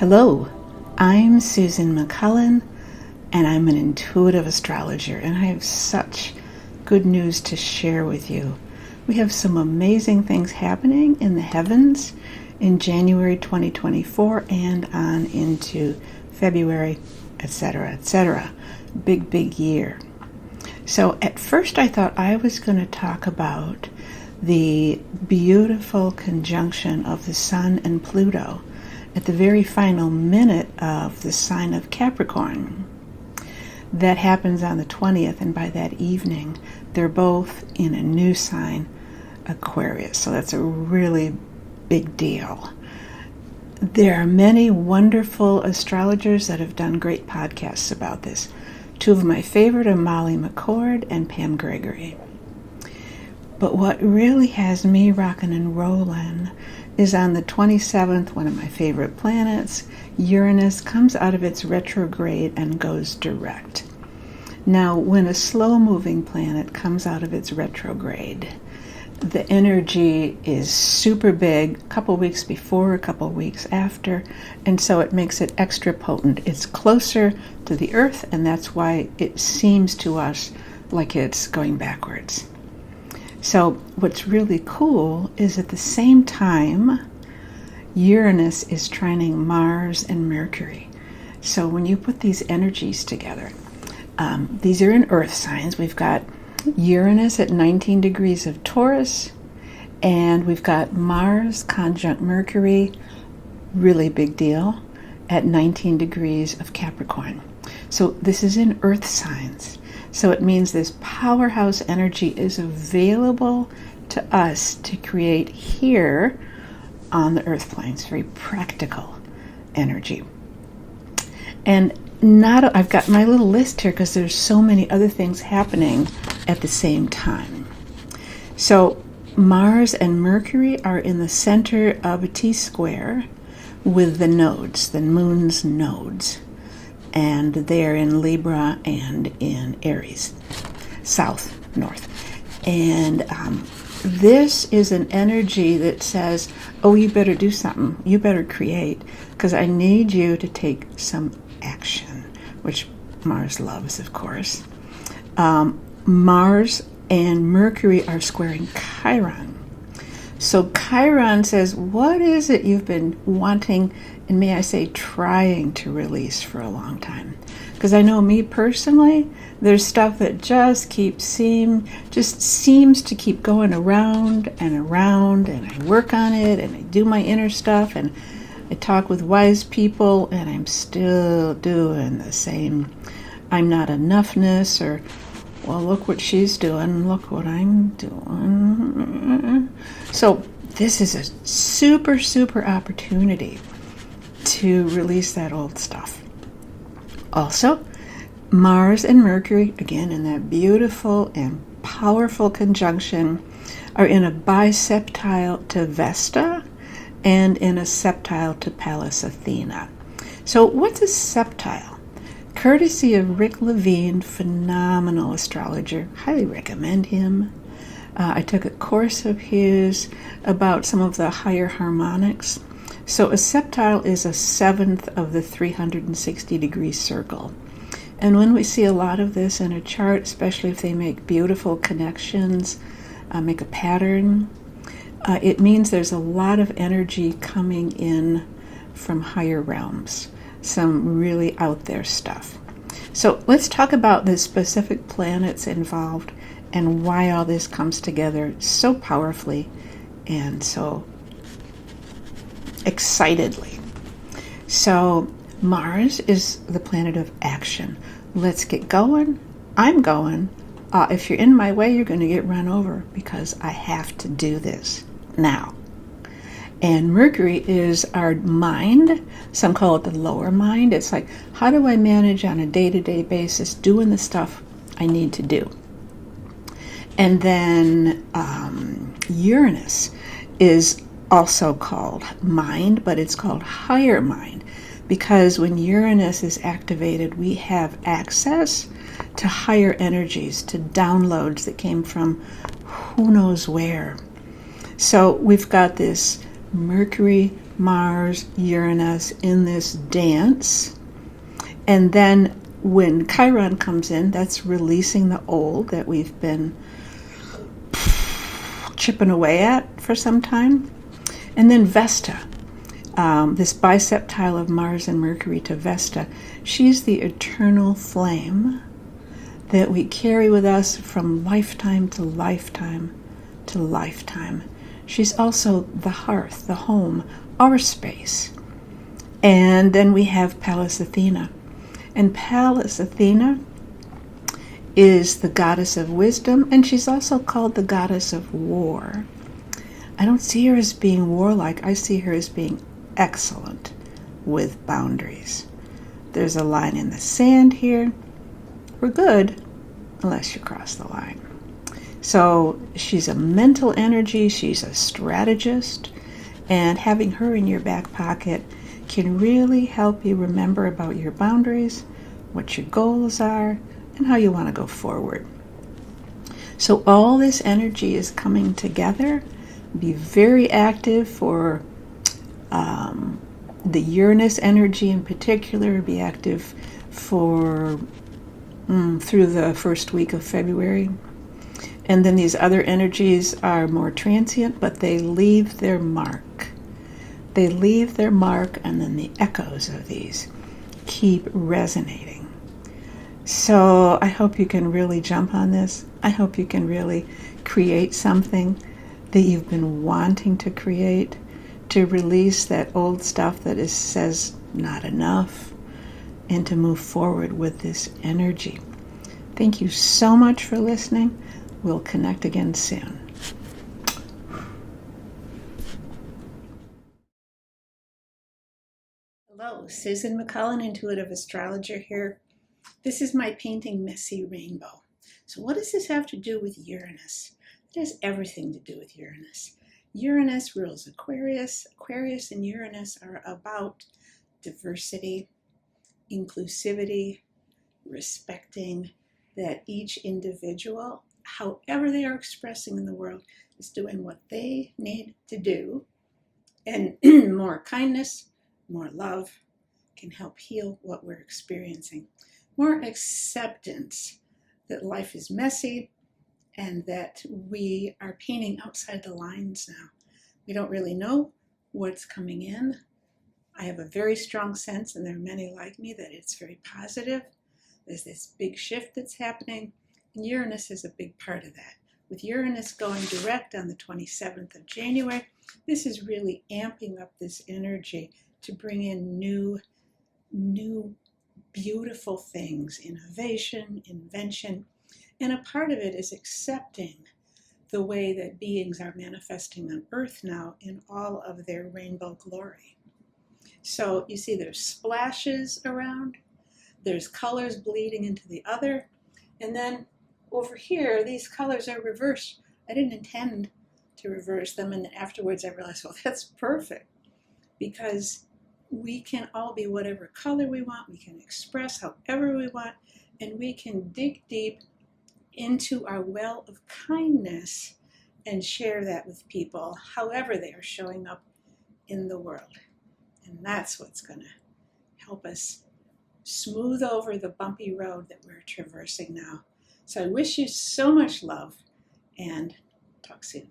Hello, I'm Susan McCullen, and I'm an intuitive astrologer, and I have such good news to share with you. We have some amazing things happening in the heavens in January 2024 and on into February, etc., etc. Big year. So at first I thought I was going to talk about the beautiful conjunction of the Sun and Pluto at the very final minute of the sign of Capricorn. That happens on the 20th, and by that evening, they're both in a new sign, Aquarius. So that's a really big deal. There are many wonderful astrologers that have done great podcasts about this. Two of my favorite are Molly McCord and Pam Gregory. But what really has me rocking and rolling is on the 27th, one of my favorite planets, Uranus comes out of its retrograde and goes direct. Now, when a slow-moving planet comes out of its retrograde, the energy is super big, a couple weeks before, a couple weeks after, and so it makes it extra potent. It's closer to the Earth, and that's why it seems to us like it's going backwards. So what's really cool is at the same time, Uranus is trining Mars and Mercury. So when you put these energies together, these are in Earth signs. We've got Uranus at 19 degrees of Taurus, and we've got Mars conjunct Mercury, really big deal, at 19 degrees of Capricorn. So this is in Earth signs. So it means this powerhouse energy is available to us to create here on the earth plane. It's very practical energy. And I've got my little list here because there's so many other things happening at the same time. So Mars and Mercury are in the center of a T-square with the nodes, the moon's nodes. And they're in Libra and in Aries, south, north. And this is an energy that says, oh, you better do something. You better create, because I need you to take some action, which Mars loves, of course. Mars and Mercury are squaring Chiron. So Chiron says, what is it you've been wanting, and may I say trying to release for a long time? Because I know me personally, there's stuff that just seems to keep going around, and I work on it, and I do my inner stuff, and I talk with wise people, and I'm still doing the same I'm not enoughness, or well, look what she's doing, look what I'm doing. So this is a super opportunity to release that old stuff. Also, Mars and Mercury, again in that beautiful and powerful conjunction, are in a biseptile to Vesta and in a septile to Pallas Athena. So what's a septile? Courtesy of Rick Levine, phenomenal astrologer, highly recommend him. I took a course of his about some of the higher harmonics. So a septile is a seventh of the 360-degree circle. And when we see a lot of this in a chart, especially if they make beautiful connections, make a pattern, it means there's a lot of energy coming in from higher realms. Some really out there stuff. So let's talk about the specific planets involved and why all this comes together so powerfully and so excitedly. So Mars is the planet of action. Let's get going. I'm going. If you're in my way, you're going to get run over because I have to do this now. And Mercury is our mind. Some call it the lower mind. It's like, how do I manage on a day-to-day basis doing the stuff I need to do? And then Uranus is also called mind, but it's called higher mind, because when Uranus is activated, we have access to higher energies, to downloads that came from who knows where. So we've got this Mercury, Mars, Uranus in this dance. And then when Chiron comes in, that's releasing the old that we've been chipping away at for some time. And then Vesta, this biseptile of Mars and Mercury to Vesta, she's the eternal flame that we carry with us from lifetime to lifetime to lifetime. She's also the hearth, the home, our space. And then we have Pallas Athena. And Pallas Athena is the goddess of wisdom, and she's also called the goddess of war. I don't see her as being warlike. I see her as being excellent with boundaries. There's a line in the sand here. We're good unless you cross the line. So she's a mental energy, she's a strategist, and having her in your back pocket can really help you remember about your boundaries, what your goals are, and how you want to go forward. So all this energy is coming together. Be very active for the Uranus energy in particular. Be active for through the first week of February. And then these other energies are more transient, but they leave their mark. They leave their mark, and then the echoes of these keep resonating. So I hope you can really jump on this. I hope you can really create something that you've been wanting to create, to release that old stuff that says not enough, and to move forward with this energy. Thank you so much for listening. We'll connect again soon. Hello, Susan McCullen, Intuitive Astrologer here. This is my painting Messy Rainbow. So what does this have to do with Uranus? It has everything to do with Uranus. Uranus rules Aquarius. Aquarius and Uranus are about diversity, inclusivity, respecting that each individual, however they are expressing in the world, is doing what they need to do. And more kindness, more love can help heal what we're experiencing. More acceptance that life is messy and that we are painting outside the lines now. We don't really know what's coming in. I have a very strong sense, and there are many like me, that it's very positive. There's this big shift that's happening, and Uranus is a big part of that. With Uranus going direct on the 27th of January, this is really amping up this energy to bring in new beautiful things, innovation, invention, and a part of it is accepting the way that beings are manifesting on Earth now in all of their rainbow glory. So you see there's splashes around, there's colors bleeding into the other, and then over here, these colors are reversed. I didn't intend to reverse them, and afterwards I realized, well, that's perfect, because we can all be whatever color we want, we can express however we want, and we can dig deep into our well of kindness and share that with people, however they are showing up in the world. And that's what's going to help us smooth over the bumpy road that we're traversing now. So I wish you so much love, and talk soon.